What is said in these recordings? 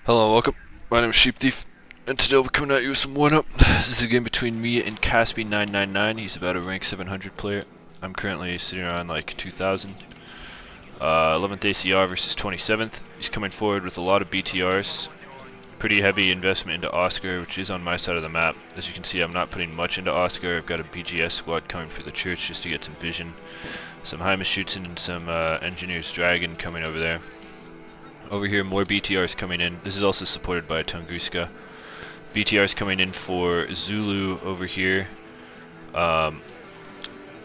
Hello, welcome. My name is Sheep Thief, and today we're coming at you with some one-up. This is a game between me and Caspi999. He's about a rank 700 player. I'm currently sitting around like 2,000. 11th ACR versus 27th. He's coming forward with a lot of BTRs. Pretty heavy investment into Oscar, which is on my side of the map. As you can see, I'm not putting much into Oscar. I've got a BGS squad coming for the church just to get some vision. Some Heimisschützen and some Engineer's Dragon coming over there. Over here, more BTRs coming in. This is also supported by Tunguska. BTRs coming in for Zulu over here. And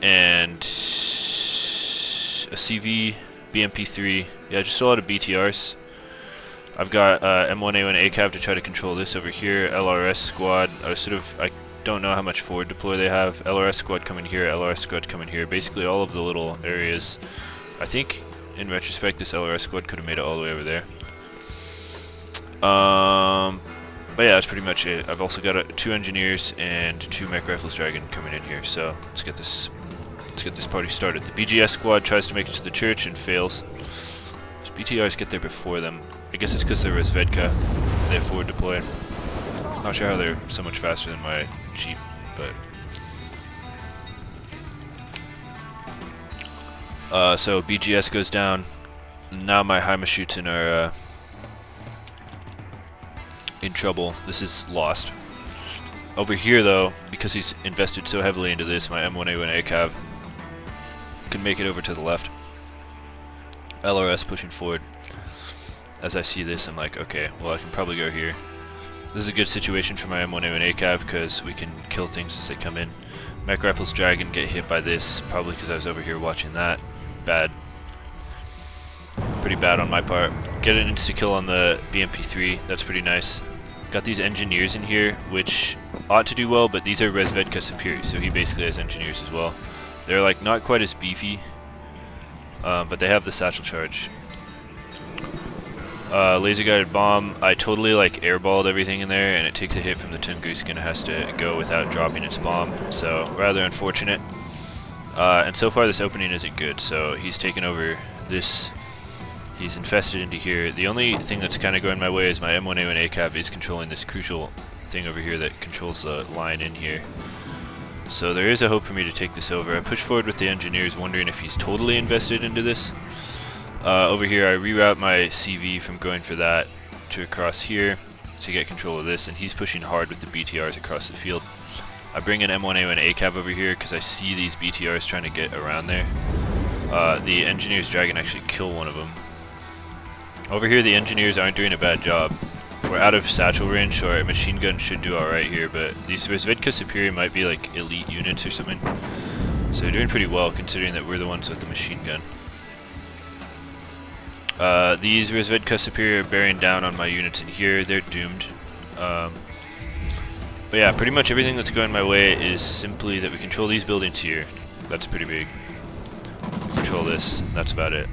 a CV, BMP3. Yeah, just a lot of BTRs. I've got M1A1 ACAV to try to control this over here. LRS squad. I don't know how much forward deploy they have. LRS squad coming here, LRS squad coming here. Basically all of the little areas. I think in retrospect this LRS squad could have made it all the way over there. But yeah, that's pretty much it. I've also got 2 engineers and 2 mech rifles dragon coming in here. So let's get this party started. The BGS squad tries to make it to the church and fails. Those BTRs get there before them. I guess it's because they're Resvedka. They have forward deploy. Not sure how they're so much faster than my Jeep, but so BGS goes down. Now my Heimisschützen are in trouble. This is lost. Over here though, because he's invested so heavily into this, my M1A1 ACAV can make it over to the left. LRS pushing forward. As I see this, I'm like, okay, well I can probably go here. This is a good situation for my M1A1 ACAV because we can kill things as they come in. Mech Rifles Dragon get hit by this, probably because I was over here watching that. Bad. Pretty bad on my part. Get an insta-kill on the BMP3, that's pretty nice. Got these engineers in here, which ought to do well, but these are Resvedka Superior, so he basically has engineers as well. They're like not quite as beefy, but they have the satchel charge. Laser guided bomb, I totally like airballed everything in there and it takes a hit from the Tunguska and it has to go without dropping its bomb, so rather unfortunate. And so far this opening isn't good, so he's taken over this, he's infested into here. The only thing that's kind of going my way is my M1A1 ACAV is controlling this crucial thing over here that controls the line in here. So there is a hope for me to take this over. I push forward with the engineers wondering if he's totally invested into this. Over here I reroute my CV from going for that to across here to get control of this, and he's pushing hard with the BTRs across the field. I bring an M1A1 ACAV over here because I see these BTRs trying to get around there. The Engineer's Dragon actually kill one of them. Over here the engineers aren't doing a bad job. We're out of satchel range, so our machine gun should do alright here, but these Resvedka Superior might be like elite units or something. So they're doing pretty well considering that we're the ones with the machine gun. These Resvedka Superior are bearing down on my units in here. They're doomed. But yeah, pretty much everything that's going my way is simply that we control these buildings here. That's pretty big. Control this. That's about it.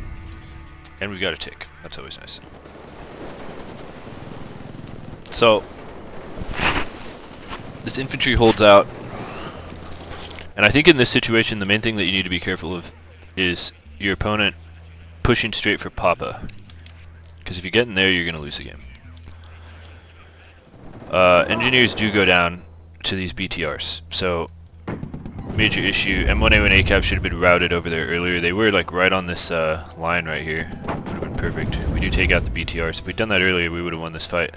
And we got a tick. That's always nice. So this infantry holds out. And I think in this situation the main thing that you need to be careful of is your opponent pushing straight for Papa. Because if you get in there you're going to lose the game. Engineers do go down to these BTRs, so major issue. M1A1 ACAV should have been routed over there earlier. They were like right on this line right here. Would have been perfect. We do take out the BTRs. If we'd done that earlier we would have won this fight.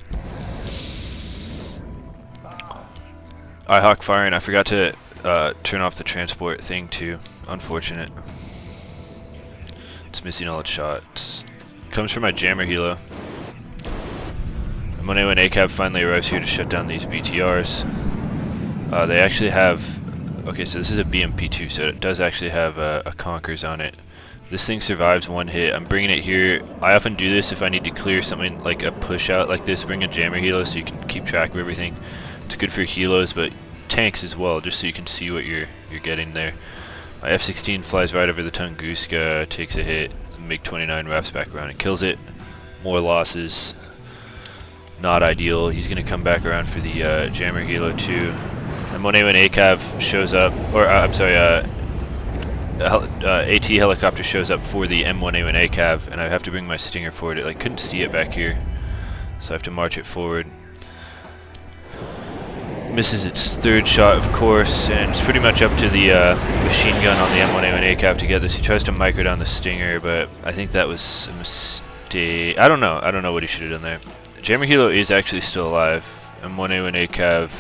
IHawk firing. I forgot to turn off the transport thing too. Unfortunate. It's missing all its shots. Comes from my jammer helo. M1A1 ACAV finally arrives here to shut down these BTRs. They actually have... Okay, so this is a BMP2, so it does actually have a Conkers on it. This thing survives one hit. I'm bringing it here. I often do this if I need to clear something like a push out like this. Bring a jammer helo so you can keep track of everything. It's good for helos, but tanks as well, just so you can see what you're getting there. My F-16 flies right over the Tunguska, takes a hit. The MiG-29 wraps back around and kills it. More losses. Not ideal. He's going to come back around for the jammer helo too. M1A1 ACAV shows up, or I'm sorry, AT helicopter shows up for the M1A1 ACAV, and I have to bring my Stinger forward. I couldn't see it back here. so I have to march it forward. Misses its third shot, of course, and it's pretty much up to the machine gun on the M1A1 ACAV to get this. He tries to micro down the Stinger, but I think that was a mistake. I don't know what he should have done there. Jammer Helo is actually still alive. M1A1 ACAV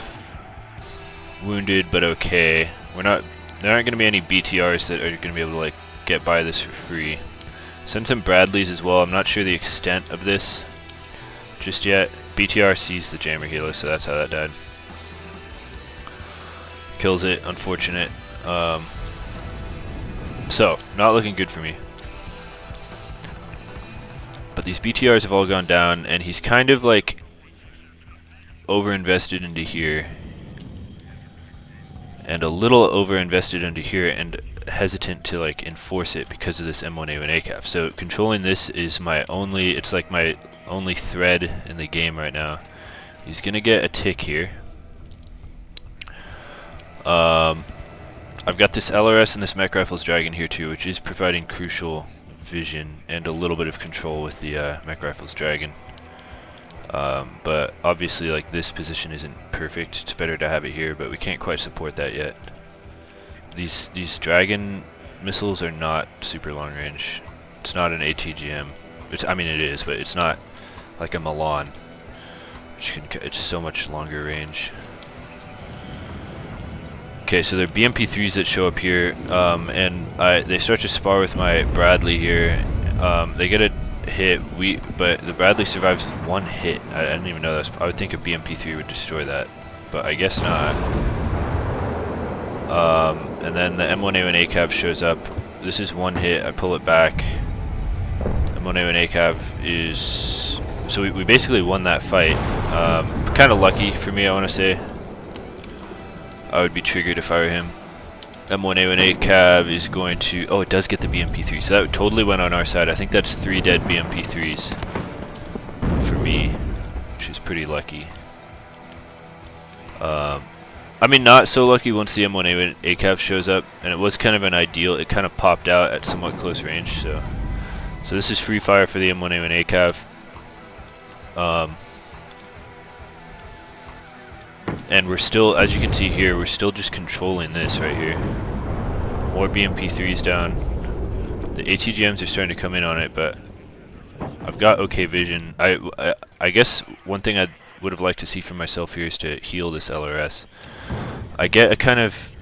wounded, but okay. There aren't going to be any BTRs that are going to be able to like get by this for free. Send some Bradleys as well. I'm not sure the extent of this just yet. BTR sees the Jammer Helo, so that's how that died. Kills it, unfortunate. So, not looking good for me. But these BTRs have all gone down, and he's kind of like over-invested into here. And a little over-invested into here, and hesitant to like enforce it because of this M1A1 ACAV. So controlling this is my only, it's like my only thread in the game right now. He's gonna get a tick here. I've got this LRS and this Mech Rifles Dragon here too, which is providing crucial vision and a little bit of control with the Mech Rifles Dragon. But obviously like this position isn't perfect. It's better to have it here, but we can't quite support that yet. These Dragon missiles are not super long range. It's not an ATGM. I mean it is, but it's not like a Milan, which it's so much longer range. Okay, so they're BMP3s that show up here, and they start to spar with my Bradley here. They get a hit, but the Bradley survives with one hit. I didn't even know that. I would think a BMP3 would destroy that, but I guess not. And then the M1A1 ACAV shows up. This is one hit. I pull it back. M1A1 ACAV is... So we basically won that fight. Kind of lucky for me, I want to say. I would be triggered if I were him. M1A1 ACAV is going to... Oh, it does get the BMP3, so that totally went on our side. I think that's 3 dead BMP3s for me, which is pretty lucky. I mean, not so lucky once the M1A1 ACAV shows up, and it was kind of an ideal... It kind of popped out at somewhat close range, so this is free fire for the M1A1 ACAV. And we're still, as you can see here, we're still just controlling this right here. More BMP3s down. The ATGMs are starting to come in on it, but I've got okay vision. I guess one thing I would have liked to see from myself here is to heal this LRS. I get a kind of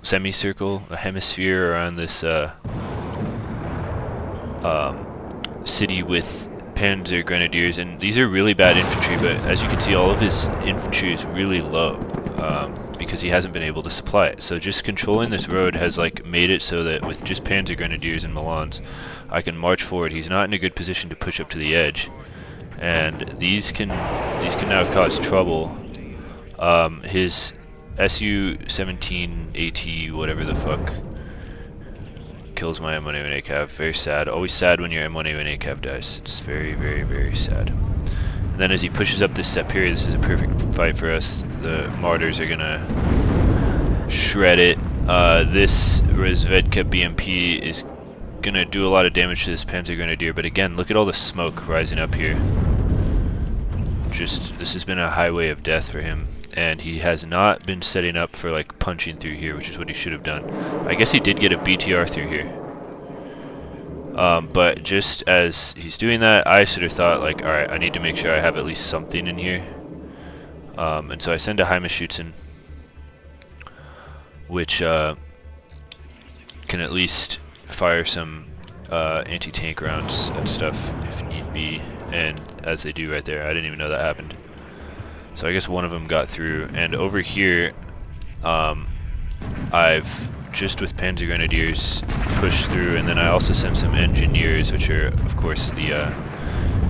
semicircle, a hemisphere around this city with Panzer Grenadiers, and these are really bad infantry, but as you can see, all of his infantry is really low because he hasn't been able to supply it. So just controlling this road has like made it so that with just Panzer Grenadiers and Milans, I can march forward. He's not in a good position to push up to the edge, and these can now cause trouble. His Su-17 AT, whatever the fuck, kills my M1A1 ACAV. Very sad. Always sad when your M1A1 ACAV dies. It's very, very, very sad. And then as he pushes up this step here, this is a perfect fight for us. The Martyrs are gonna shred it. This Rezvedka BMP is gonna do a lot of damage to this Panzer Grenadier, but again, look at all the smoke rising up here. This has been a highway of death for him, and he has not been setting up for like punching through here, which is what he should have done. I guess he did get a BTR through here. But just as he's doing that, I sort of thought like, alright, I need to make sure I have at least something in here. And so I send a Heimatschützen, which can at least fire some anti-tank rounds and stuff if need be, and as they do right there. I didn't even know that happened. So I guess one of them got through, and over here I've just with Panzer Grenadiers pushed through, and then I also sent some engineers, which are of course the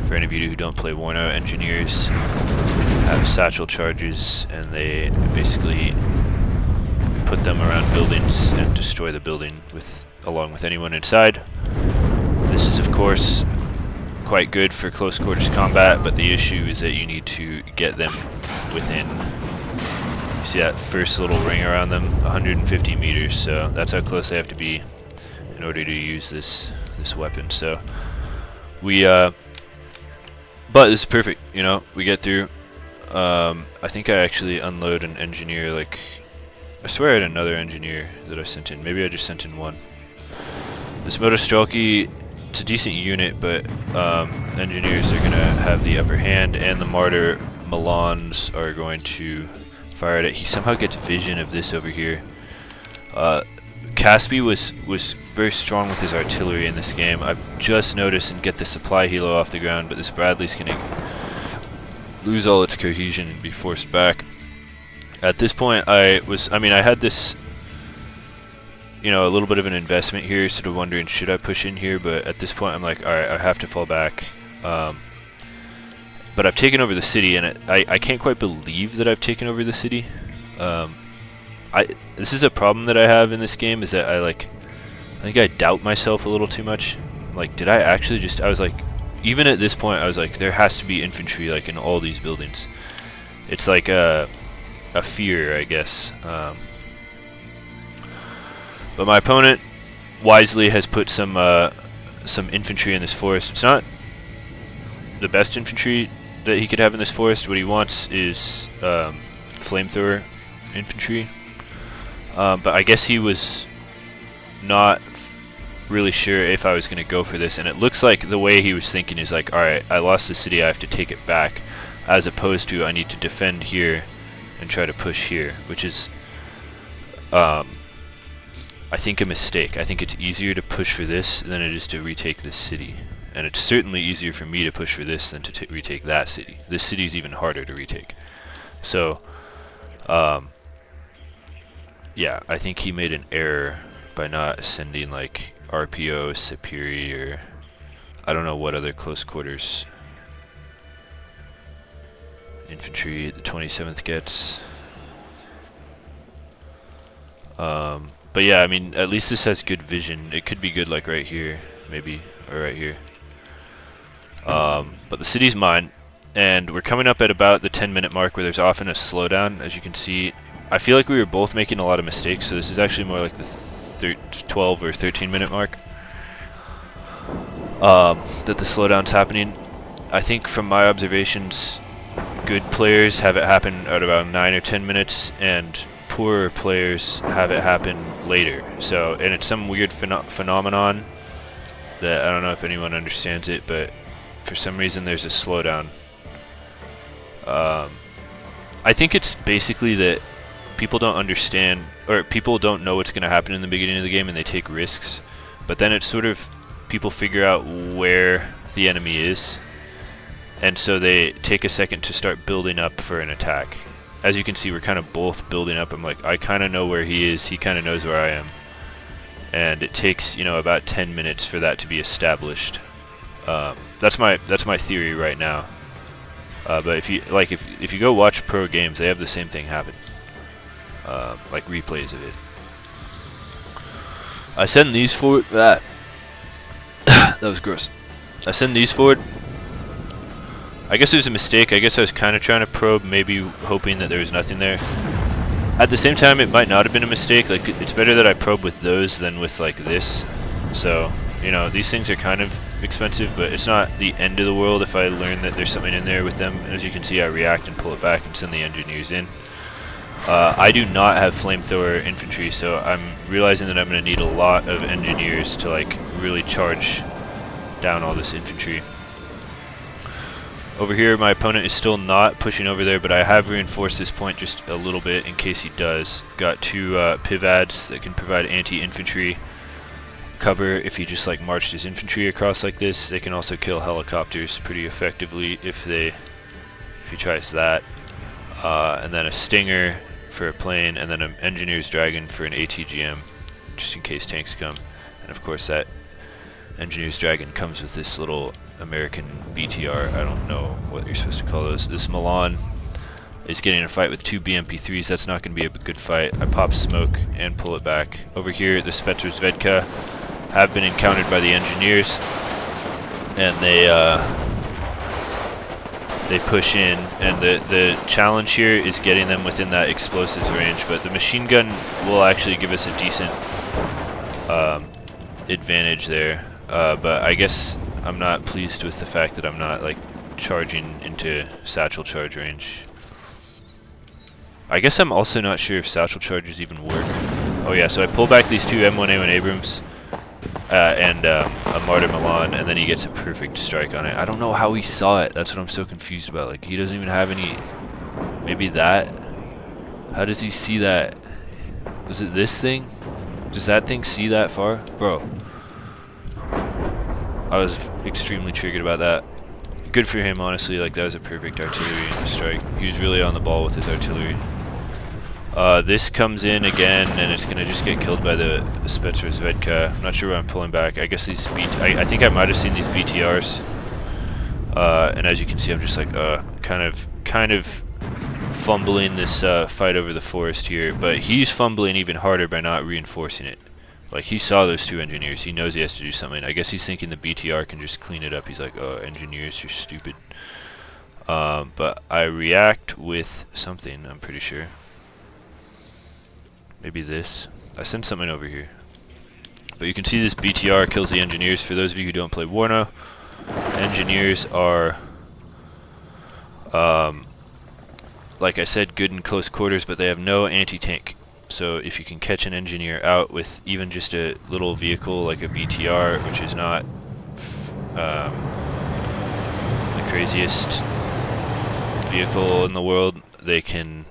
for any of you who don't play WARNO, engineers have satchel charges, and they basically put them around buildings and destroy the building along with anyone inside. This is of course quite good for close quarters combat, but the issue is that you need to get them within, you see that first little ring around them, 150 meters, so that's how close they have to be in order to use this weapon. So But this is perfect, you know, we get through. I think I actually unload an engineer, like, I swear I had another engineer that I sent in. Maybe I just sent in one. This Motostrelki, it's a decent unit, but engineers are going to have the upper hand, and the Martyr Milans are going to fire at it. He somehow gets vision of this over here. Caspi was very strong with his artillery in this game. I've just noticed and get the supply helo off the ground, but this Bradley's going to lose all its cohesion and be forced back. At this point, I had this, you know, a little bit of an investment here, sort of wondering, should I push in here? But at this point, I'm like, alright, I have to fall back. But I've taken over the city, and I can't quite believe that I've taken over the city. This is a problem that I have in this game, is that I think I doubt myself a little too much. Like, did I actually just, I was like, even at this point, I was like, there has to be infantry, like, in all these buildings. It's like a fear, I guess. But my opponent wisely has put some infantry in this forest. It's not the best infantry that he could have in this forest. What he wants is flamethrower infantry. But I guess he was not really sure if I was going to go for this, and it looks like the way he was thinking is like, alright, I lost the city, I have to take it back, as opposed to I need to defend here and try to push here, which is I think a mistake. I think it's easier to push for this than it is to retake this city, and it's certainly easier for me to push for this than to retake that city. This city is even harder to retake. So yeah, I think he made an error by not sending like RPO, Superior, I don't know what other close quarters infantry the 27th gets. But yeah, I mean, at least this has good vision. It could be good like right here, maybe, or right here. But the city's mine, and we're coming up at about the 10-minute mark where there's often a slowdown, as you can see. I feel like we were both making a lot of mistakes, so this is actually more like the 12 or 13-minute mark that the slowdown's happening. I think from my observations, good players have it happen at about 9 or 10 minutes, and poorer players have it happen later. So, and it's some weird phenomenon that I don't know if anyone understands it, but for some reason there's a slowdown. I think it's basically that people don't understand, or people don't know what's going to happen in the beginning of the game, and they take risks. But then it's sort of, people figure out where the enemy is, and so they take a second to start building up for an attack. As you can see, we're kind of both building up. I'm like, I kind of know where he is, he kind of knows where I am. And it takes, you know, about 10 minutes for that to be established. That's my theory right now. But if you go watch pro games, they have the same thing happen. Like replays of it. I send these forward. That was gross. I send these forward. I guess it was a mistake. I guess I was kind of trying to probe, maybe hoping that there was nothing there. At the same time, it might not have been a mistake. Like, it's better that I probe with those than with like this. So, you know, these things are kind of expensive, but it's not the end of the world if I learn that there's something in there with them. As you can see, I react and pull it back and send the engineers in. I do not have flamethrower infantry, so I'm realizing that I'm going to need a lot of engineers to like really charge down all this infantry. Over here, my opponent is still not pushing over there, but I have reinforced this point just a little bit in case he does. I've got two pivads that can provide anti-infantry cover if he just like marched his infantry across like this. They can also kill helicopters pretty effectively if he tries that. And then a Stinger for a plane, and then an Engineer's Dragon for an ATGM, just in case tanks come. And of course that Engineer's Dragon comes with this little American BTR, I don't know what you're supposed to call those. This Milan is getting in a fight with two BMP-3s. That's not going to be a good fight. I pop smoke and pull it back. Over here, the Spetsnaz have been encountered by the engineers, and they push in, and the challenge here is getting them within that explosives range, but the machine gun will actually give us a decent advantage there. But I guess I'm not pleased with the fact that I'm not like charging into satchel charge range. I guess I'm also not sure if satchel charges even work. Oh yeah, so I pull back these two M1A1 Abrams and a Martyr Milan, and then he gets a perfect strike on it. I don't know how he saw it. That's what I'm so confused about. Like, he doesn't even have any... Maybe that? How does he see that? Was it this thing? Does that thing see that far? Bro. I was extremely triggered about that. Good for him, honestly. Like, that was a perfect artillery strike. He was really on the ball with his artillery. This comes in again, and it's gonna just get killed by the Spetsnazvedka. I'm not sure why I'm pulling back. I guess these I think I might have seen these BTRs. And as you can see, I'm just like kind of fumbling this fight over the forest here. But he's fumbling even harder by not reinforcing it. Like, he saw those two engineers. He knows he has to do something. I guess he's thinking the BTR can just clean it up. He's like, oh, engineers, you're stupid. But I react with something, I'm pretty sure. Maybe this. I sent something over here. But you can see this BTR kills the engineers. For those of you who don't play WARNO, engineers are, like I said, good in close quarters, but they have no anti-tank. So if you can catch an engineer out with even just a little vehicle like a BTR, which is not the craziest vehicle in the world, it can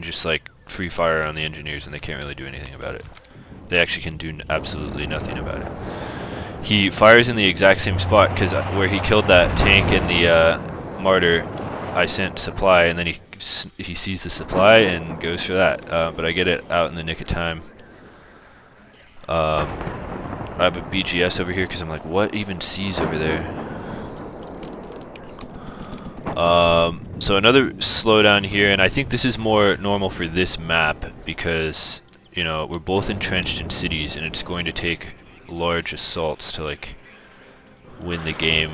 just like free fire on the engineers, and they can't really do anything about it. They actually can do absolutely nothing about it. He fires in the exact same spot, because where he killed that tank and the Martyr, I sent supply, and then he sees the supply and goes for that. But I get it out in the nick of time. I have a BGS over here because I'm like, what even sees over there? So another slowdown here, and I think this is more normal for this map because, you know, we're both entrenched in cities, and it's going to take large assaults to like win the game.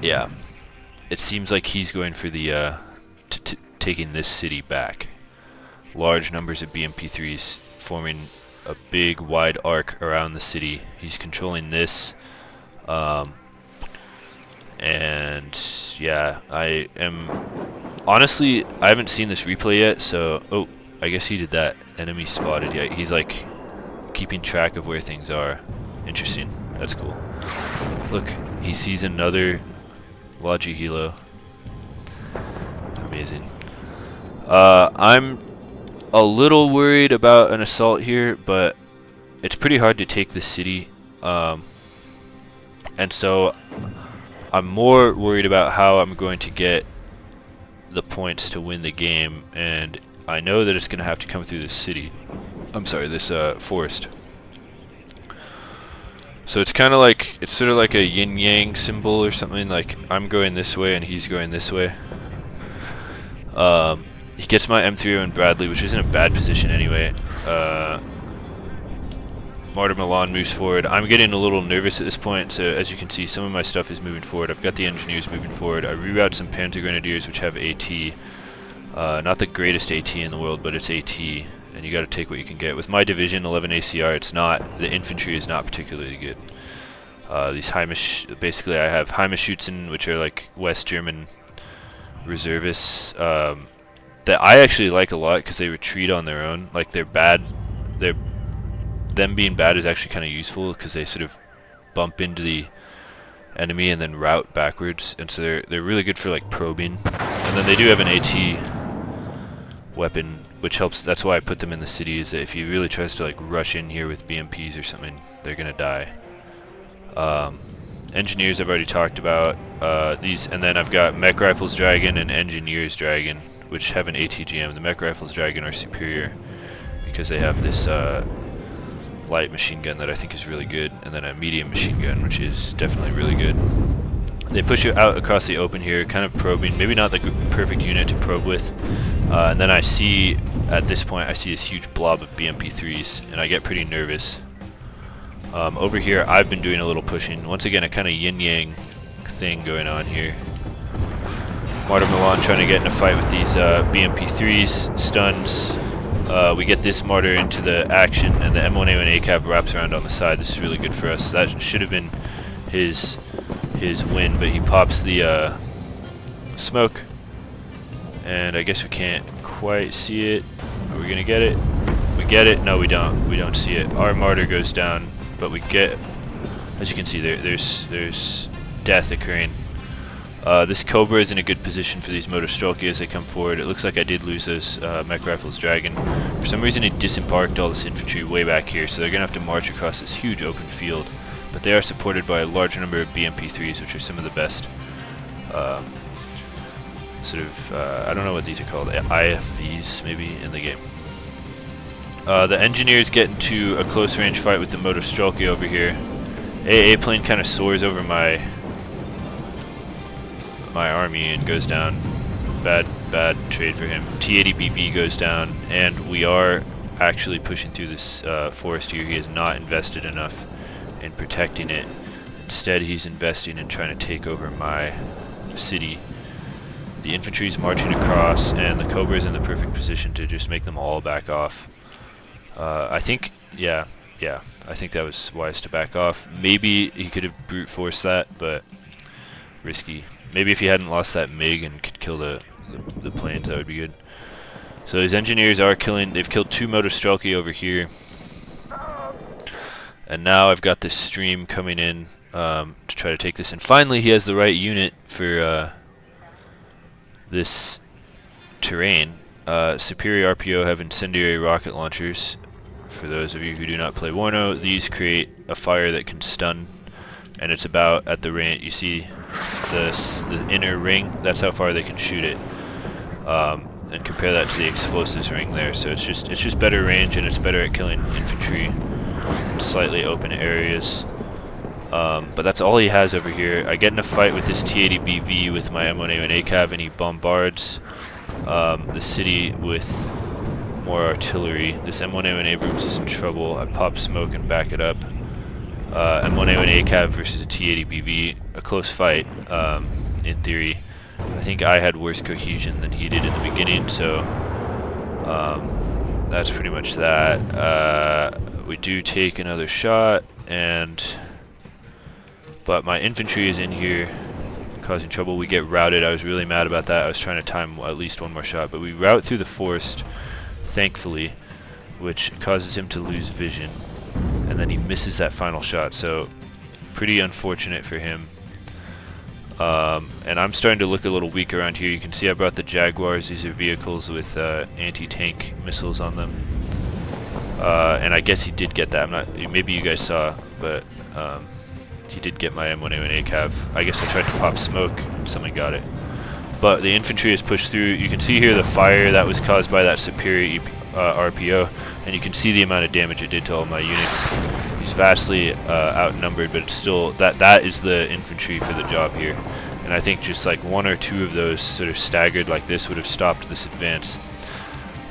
Yeah, it seems like he's going for the taking this city back. Large numbers of BMP3s forming a big wide arc around the city. He's controlling this, and yeah, I am honestly, I haven't seen this replay yet, so oh, I guess he did that. Enemy spotted. Yeah, he's like keeping track of where things are. Interesting. That's cool. Look, he sees another Logi Helo. Amazing. I'm a little worried about an assault here, but it's pretty hard to take the city. And so I'm more worried about how I'm going to get the points to win the game, and I know that it's going to have to come through this city. I'm sorry, this forest. So it's kind of like, it's sort of like a yin-yang symbol or something. Like, I'm going this way and he's going this way. He gets my M301 Bradley, which isn't a bad position anyway. Martyr Milan moves forward. I'm getting a little nervous at this point, so as you can see, some of my stuff is moving forward. I've got the engineers moving forward. I reroute some Panther Grenadiers, which have AT. Not the greatest AT in the world, but it's AT, and you got to take what you can get. With my division, 11 ACR, it's not, the infantry is not particularly good. These basically I have Heimatschützen, which are like West German reservists, that I actually like a lot because they retreat on their own. Like, they're bad. Them being bad is actually kind of useful because they sort of bump into the enemy and then route backwards, and so they're really good for like probing. And then they do have an AT weapon, which helps. That's why I put them in the city, is that if he really tries to like rush in here with BMPs or something, they're gonna die. Engineers I've already talked about. These, and then I've got Mech Rifles Dragon and Engineers Dragon, which have an ATGM. The Mech Rifles Dragon are superior because they have this light machine gun that I think is really good, and then a medium machine gun, which is definitely really good. They push you out across the open here, kind of probing, maybe not the perfect unit to probe with, and then I see, at this point, I see this huge blob of BMP3s, and I get pretty nervous. Over here, I've been doing a little pushing. Once again, a kind of yin-yang thing going on here. Martyr Milan trying to get in a fight with these BMP3s, stuns, We get this mortar into the action, and the M1A1 ACAV wraps around on the side. This is really good for us. That should have been his win, but he pops the smoke, and I guess we can't quite see it. Are we gonna get it? We get it. No, we don't. We don't see it. Our mortar goes down, but we get, as you can see, there's death occurring. This Cobra is in a good position for these Motostrelki as they come forward. It looks like I did lose those Mech Rifles Dragon. For some reason, he disembarked all this infantry way back here, so they're gonna have to march across this huge open field. But they are supported by a large number of BMP-3s, which are some of the best. I don't know what these are called, IFVs maybe in the game. The engineers get into a close range fight with the Motostrelki over here. AA plane kind of soars over my army and goes down. Bad trade for him. T-80BV goes down, and we are actually pushing through this forest here. He has not invested enough in protecting it. Instead, he's investing in trying to take over my city. The infantry is marching across, and the Cobra is in the perfect position to just make them all back off. I think, yeah, I think that was wise to back off. Maybe he could have brute forced that, but risky. Maybe if he hadn't lost that MiG and could kill the planes, that would be good. So his engineers are killing. They've killed 2 Motostrelki over here, and now I've got this stream coming in to try to take this. And finally, he has the right unit for this terrain. Superior RPO have incendiary rocket launchers. For those of you who do not play Warno, these create a fire that can stun, and it's about at the range. You see the inner ring, that's how far they can shoot it, and compare that to the explosives ring there. So it's just better range, and it's better at killing infantry in slightly open areas. But that's all he has over here. I get in a fight with this T-80BV with my M1A1 ACAV, and he bombards the city with more artillery. This M1A1 Abrams is in trouble. I pop smoke and back it up. M1A1 ACAV versus a T-80BV, a close fight, in theory. I think I had worse cohesion than he did in the beginning, so that's pretty much that. We do take another shot, but my infantry is in here causing trouble. We get routed. I was really mad about that. I was trying to time at least one more shot, but we route through the forest, thankfully, which causes him to lose vision, and then he misses that final shot, so pretty unfortunate for him. And I'm starting to look a little weak around here. You can see I brought the Jaguars. These are vehicles with anti-tank missiles on them, and I guess he did get that. I'm not, maybe you guys saw, but he did get my M1A1 ACAV. I guess I tried to pop smoke and someone got it. But the infantry is pushed through. You can see here the fire that was caused by that superior RPO, and you can see the amount of damage it did to all my units. He's vastly outnumbered, but it's still, that is the infantry for the job here. And I think just like 1 or 2 of those sort of staggered like this would have stopped this advance.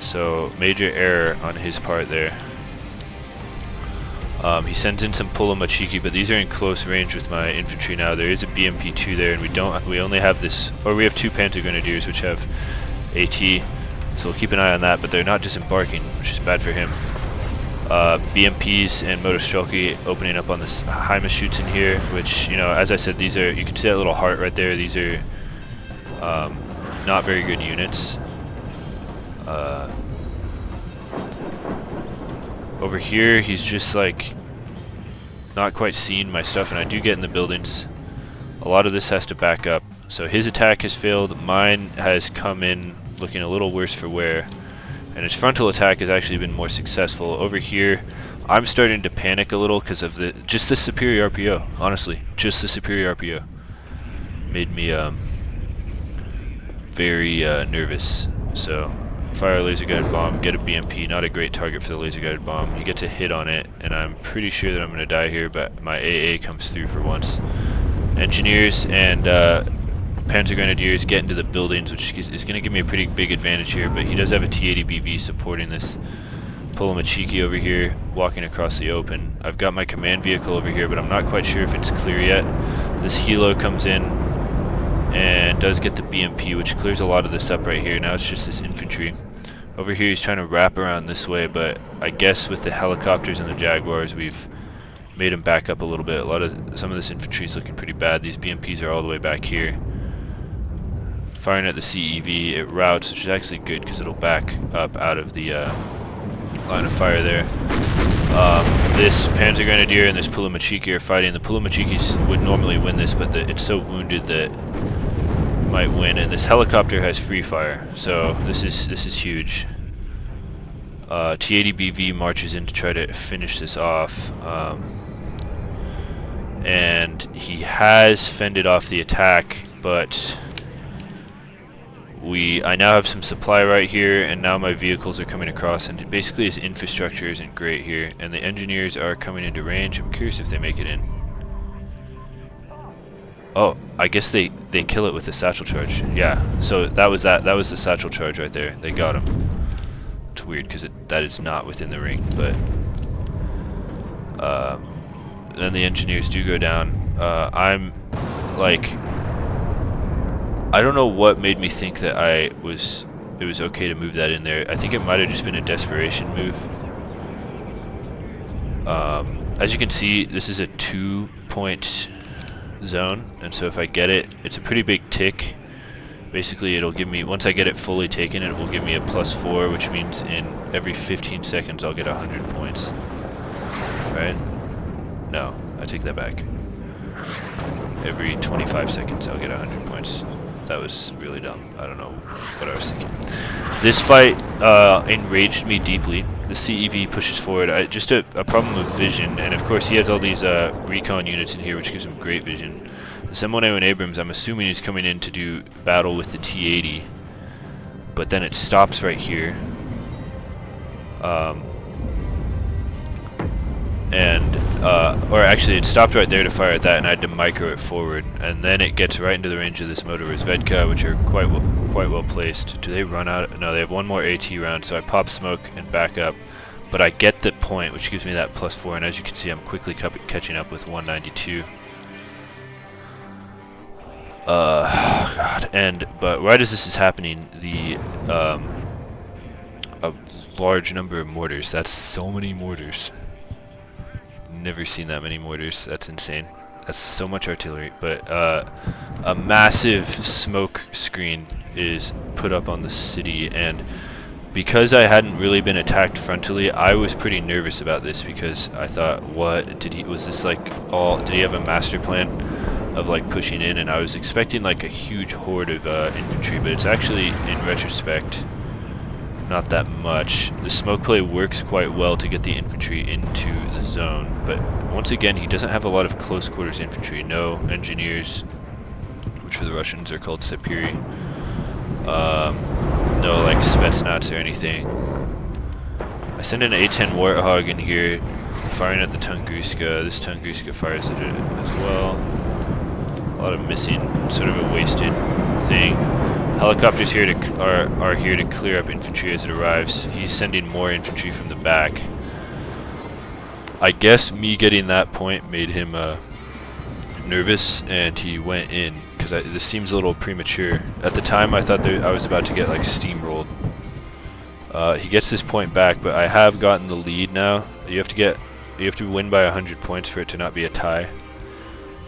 So major error on his part there. He sends in some Polo Machiki, but these are in close range with my infantry now. There is a BMP-2 there, and we only have this, or we have 2 Panther Grenadiers which have AT, so we'll keep an eye on that, but they're not disembarking, which is bad for him. BMPs and Motostrelki opening up on this HIMARS shoots in here, which, you know, as I said, these are, you can see that little heart right there, these are not very good units. Over here, he's just like not quite seeing my stuff, and I do get in the buildings. A lot of this has to back up. So his attack has failed. Mine has come in looking a little worse for wear, and his frontal attack has actually been more successful. Over here, I'm starting to panic a little because of just the superior RPO. Honestly, just the superior RPO made me very nervous. So fire a laser guided bomb, get a BMP, not a great target for the laser guided bomb. He gets a hit on it, and I'm pretty sure that I'm going to die here, but my AA comes through for once. Engineers and Panzer Grenadiers get into the buildings, which is going to give me a pretty big advantage here, but he does have a T-80BV supporting this. Polo Machiki over here, walking across the open. I've got my command vehicle over here, but I'm not quite sure if it's clear yet. This helo comes in and does get the BMP, which clears a lot of this up right here. Now it's just this infantry. Over here he's trying to wrap around this way, but I guess with the helicopters and the Jaguars we've made him back up a little bit. Some of this infantry is looking pretty bad. These BMPs are all the way back here. Firing at the CEV, it routes, which is actually good because it'll back up out of the line of fire there. This Panzer Grenadier and this Pulamachiki are fighting. The Pulamachikis would normally win this, but it's so wounded that it might win. And this helicopter has free fire, so this is huge. T-80BV marches in to try to finish this off, and he has fended off the attack, but I now have some supply right here, and now my vehicles are coming across, and basically his infrastructure isn't great here, and the engineers are coming into range. I'm curious if they make it in. Oh, I guess they kill it with the satchel charge. Yeah, so that was the satchel charge right there. They got him. It's weird because that is not within the ring, but then the engineers do go down. I'm like, I don't know what made me think that it was okay to move that in there. I think it might have just been a desperation move. As you can see, this is a 2-point zone, and so if I get it, it's a pretty big tick. Basically, it'll give me, once I get it fully taken, it will give me a +4, which means in every 15 seconds I'll get 100 points. Right? No, I take that back. Every 25 seconds I'll get 100 points. That was really dumb. I don't know what I was thinking. This fight enraged me deeply. The CEV pushes forward. Just a problem of vision, and of course he has all these recon units in here, which gives him great vision. The M1A1 Abrams, I'm assuming he's coming in to do battle with the T-80, but then it stops right here. Or actually it stopped right there to fire at that, and I had to micro it forward, and then it gets right into the range of this motor Razvedka, which are quite well placed. Do they run out? No, they have one more AT round, so I pop smoke and back up, but I get the point, which gives me that +4, and as you can see I'm quickly catching up with 192. God, but right as this is happening, a large number of mortars, that's so many mortars. Never seen that many mortars. That's insane. That's so much artillery. But a massive smoke screen is put up on the city, and because I hadn't really been attacked frontally, I was pretty nervous about this because I thought, what did he? Was this like all? Did he have a master plan of like pushing in? And I was expecting like a huge horde of infantry, but it's actually, in retrospect, not that much. The smoke play works quite well to get the infantry into the zone, but once again he doesn't have a lot of close quarters infantry. No engineers, which for the Russians are called sapiri. No like Spetsnaz or anything. I send an A-10 Warthog in here, firing at the Tunguska. This Tunguska fires at it as well. A lot of missing, sort of a wasted thing. Helicopters here are here to clear up infantry as it arrives. He's sending more infantry from the back. I guess me getting that point made him nervous, and he went in because this seems a little premature. At the time, I thought I was about to get like steamrolled. He gets this point back, but I have gotten the lead now. You have to win by 100 points for it to not be a tie.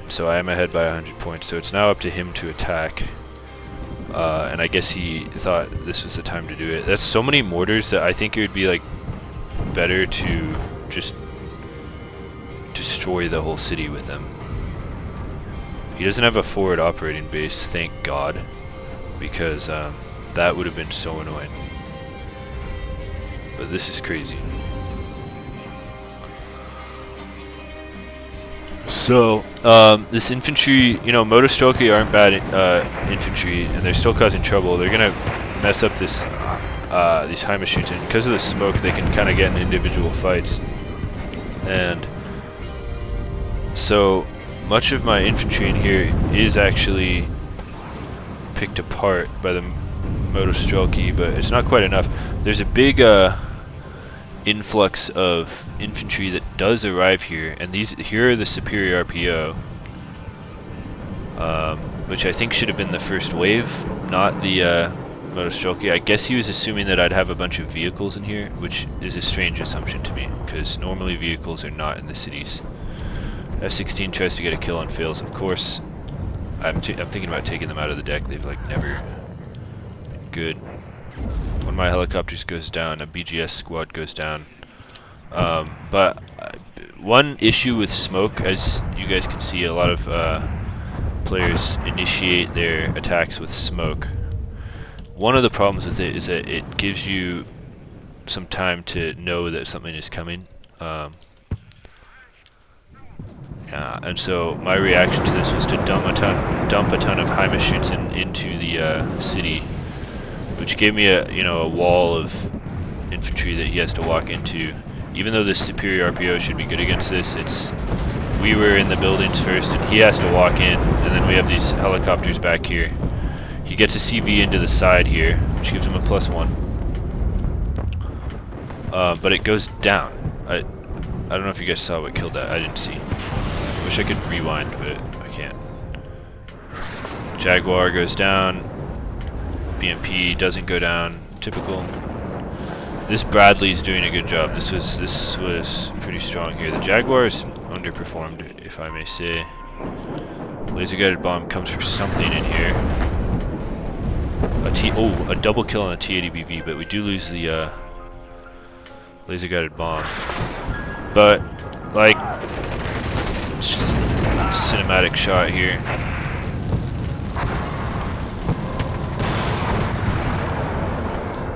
So I am ahead by 100 points. So it's now up to him to attack. And I guess he thought this was the time to do it. That's so many mortars that I think it would be like better to just destroy the whole city with them. He doesn't have a forward operating base, thank God, because that would have been so annoying. But this is crazy. So, this infantry, you know, Motostrelki aren't bad infantry, and they're still causing trouble. They're gonna mess up this these Heimatschützen, and because of the smoke, they can kind of get in individual fights. And so, much of my infantry in here is actually picked apart by the Motostrelki, but it's not quite enough. There's a big influx of infantry that does arrive here, and here are the superior RPO, which I think should have been the first wave, not the Motoshoki. I guess he was assuming that I'd have a bunch of vehicles in here, which is a strange assumption to me, because normally vehicles are not in the cities. F-16 tries to get a kill and fails. Of course, I'm thinking about taking them out of the deck. They've like never been good. One of my helicopters goes down, a BGS squad goes down. But one issue with smoke, as you guys can see, a lot of players initiate their attacks with smoke. One of the problems with it is that it gives you some time to know that something is coming. And so my reaction to this was to dump a ton of HIMARS shoots into the city, which gave me a wall of infantry that he has to walk into. Even though this superior RPO should be good against this, we were in the buildings first, and he has to walk in, and then we have these helicopters back here. He gets a CV into the side here, which gives him a +1. But it goes down. I don't know if you guys saw what killed that. I didn't see. Wish I could rewind, but I can't. Jaguar goes down. BMP doesn't go down. Typical. This Bradley's doing a good job. This was pretty strong here. The Jaguar's underperformed, if I may say. Laser guided bomb comes for something in here. A double kill on the T-80BV, but we do lose the laser guided bomb. But like, it's just a cinematic shot here.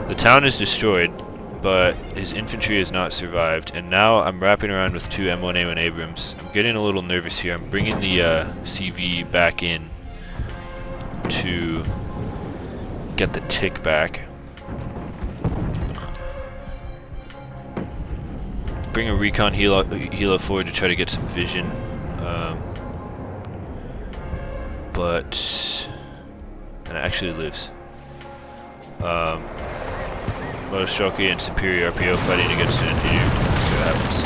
The town is destroyed, but his infantry has not survived, and now I'm wrapping around with two M1A1 Abrams. I'm getting a little nervous here. I'm bringing the CV back in to get the tick back. Bring a recon helo forward to try to get some vision, and it actually lives. Motoshoki and superior RPO fighting against an engineer. Let's see what happens.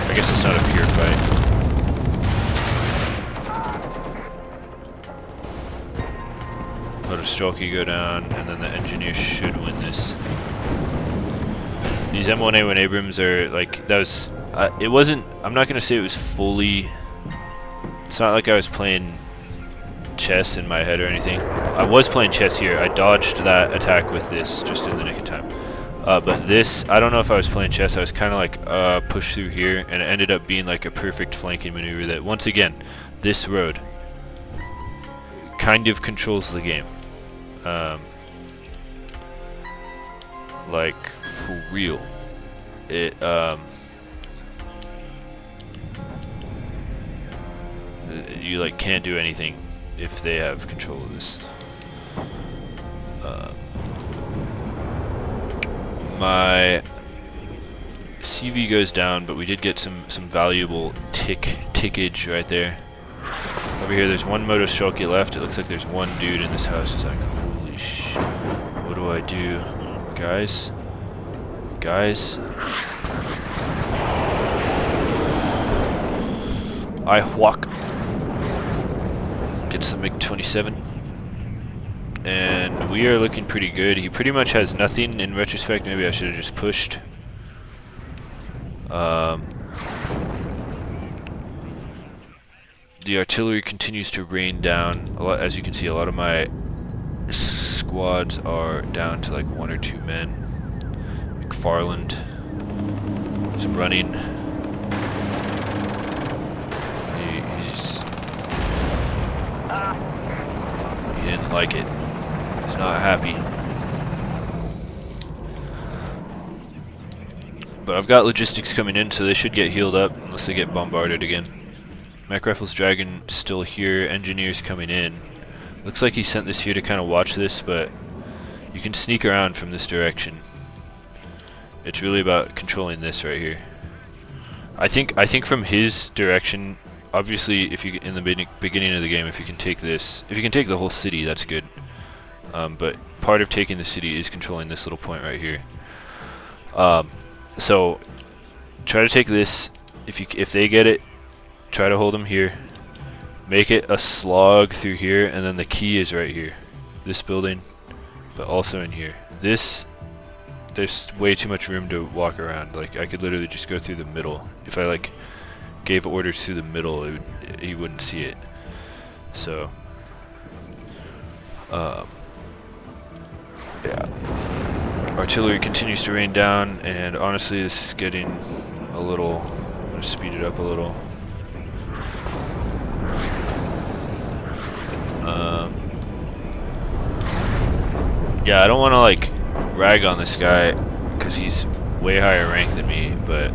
I guess it's not a pure fight. Motoshoki go down, and then the engineer should win this. These M1A1 Abrams are like, that was, it wasn't, I'm not going to say it was fully, it's not like I was playing chess in my head or anything. I was playing chess here. I dodged that attack with this just in the nick of time. But this, I don't know if I was playing chess. I was kind of like pushed through here, and it ended up being like a perfect flanking maneuver that, once again, this road kind of controls the game. Like, for real. It, you like can't do anything if they have control of this. My CV goes down, but we did get some valuable tickage right there. Over here there's one Motoshoki left. It looks like there's one dude in this house who's like, holy sh... what do I do? Guys? I walk. Gets the MiG-27. And we are looking pretty good. He pretty much has nothing in retrospect. Maybe I should have just pushed. The artillery continues to rain down. As you can see, a lot of my squads are down to like 1 or 2 men. McFarland is running. He didn't like it. He's not happy. But I've got logistics coming in, so they should get healed up unless they get bombarded again. Mech Rifles Dragon still here. Engineers coming in. Looks like he sent this here to kind of watch this, but you can sneak around from this direction. It's really about controlling this right here. I think from his direction, obviously, if you in the beginning of the game, if you can take this, if you can take the whole city, that's good. But part of taking the city is controlling this little point right here. So try to take this. If they get it, try to hold them here. Make it a slog through here, and then the key is right here. this building, but also in here. There's way too much room to walk around. Like, I could literally just go through the middle. If I like gave orders through the middle, he wouldn't see it. So, yeah. Artillery continues to rain down, and honestly, this is getting a little. I'm gonna speed it up a little. Yeah, I don't want to like rag on this guy because he's way higher ranked than me, but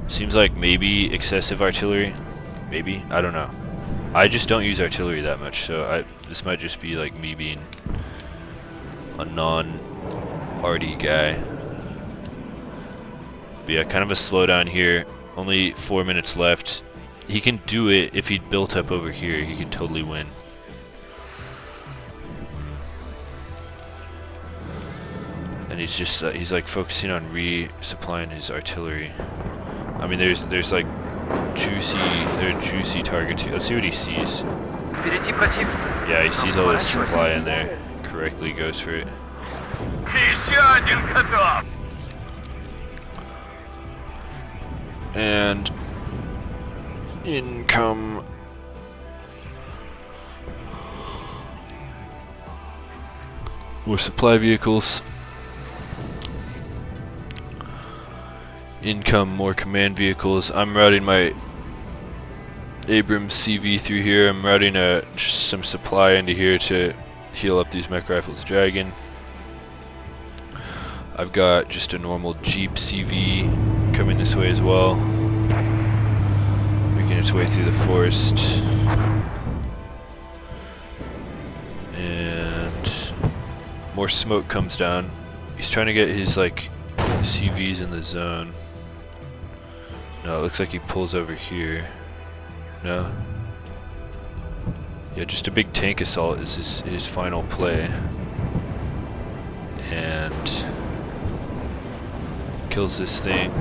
seems like maybe excessive artillery. Maybe, I don't know. I just don't use artillery that much, so this might just be like me being a non-arty guy. But yeah, kind of a slowdown here. Only 4 minutes left. He can do it if he'd built up over here. He could totally win. And he's just he's like focusing on resupplying his artillery. I mean, there's like juicy targets here. Let's see what he sees. Yeah, he sees all this supply in there. Correctly goes for it. And in come more supply vehicles. In come more command vehicles. I'm routing my Abrams CV through here. I'm routing just some supply into here to heal up these mech rifles Dragon. I've got just a normal Jeep CV coming this way as well, making its way through the forest. And more smoke comes down. He's trying to get his like CVs in the zone. No, it looks like he pulls over here. No. Yeah, just a big tank assault is his final play. And kills this thing.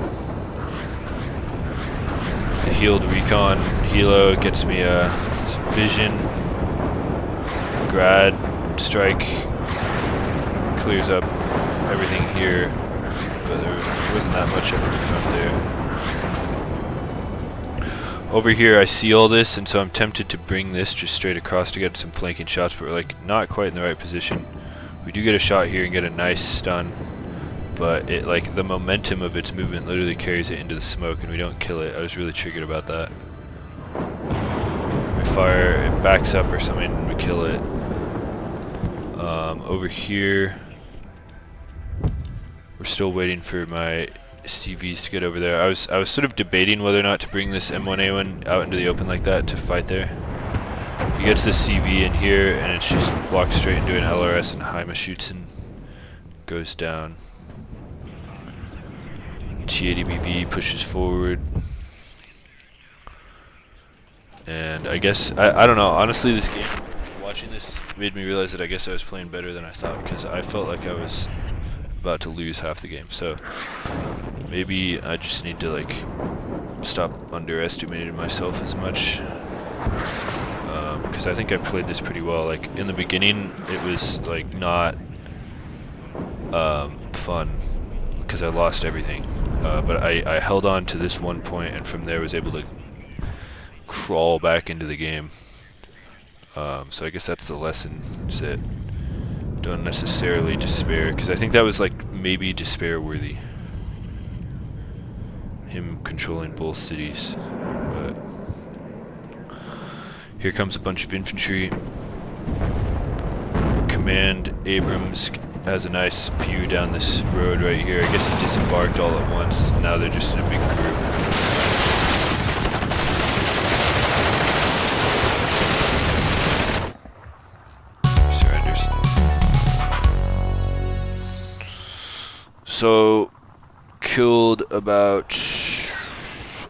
The healed recon helo gets me some vision. Grad strike clears up everything here, but there wasn't that much up in the front there. Over here I see all this, and so I'm tempted to bring this just straight across to get some flanking shots, but we're like not quite in the right position. We do get a shot here and get a nice stun, but it like the momentum of its movement literally carries it into the smoke and we don't kill it. I was really triggered about that. We fire, it backs up or something, and we kill it. Over here we're still waiting for my CVs to get over there. I was sort of debating whether or not to bring this M1A1 out into the open like that to fight there. He gets this CV in here and it's just walks straight into an LRS, and Haima shoots and goes down. T80BV pushes forward. And I guess, I don't know, honestly this game, watching this made me realize that I guess I was playing better than I thought, because I felt like I was about to lose half the game. So maybe I just need to like stop underestimating myself as much, because I think I played this pretty well. Like in the beginning it was like not fun because I lost everything, but I held on to this one point and from there was able to crawl back into the game. So I guess that's the lesson, is that don't necessarily despair, because I think that was like maybe despair worthy, him controlling both cities. But here comes a bunch of infantry. Command Abrams has a nice view down this road right here. I guess he disembarked all at once. Now they're just in a big group. So, killed about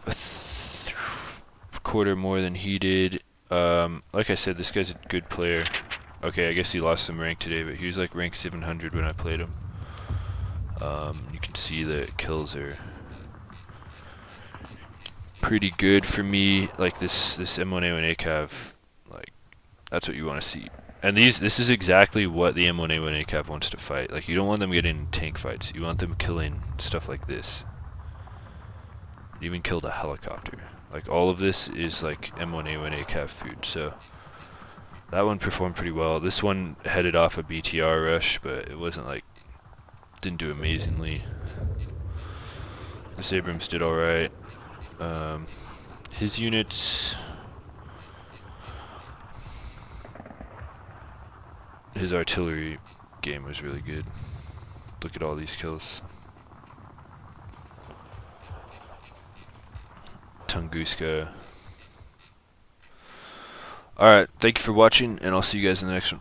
a quarter more than he did. Like I said, this guy's a good player. Okay, I guess he lost some rank today, but he was like rank 700 when I played him. You can see the kills are pretty good for me. Like this M1A1 ACAV, like that's what you want to see. And this is exactly what the M1A1A Cav wants to fight. Like, you don't want them getting in tank fights. You want them killing stuff like this. It even killed a helicopter. Like, all of this is like M1A1A Cav food. So that one performed pretty well. This one headed off a BTR rush, but it wasn't like, didn't do amazingly. This Abrams did alright. His units, his artillery game was really good. Look at all these kills. Tunguska. Alright, thank you for watching, and I'll see you guys in the next one.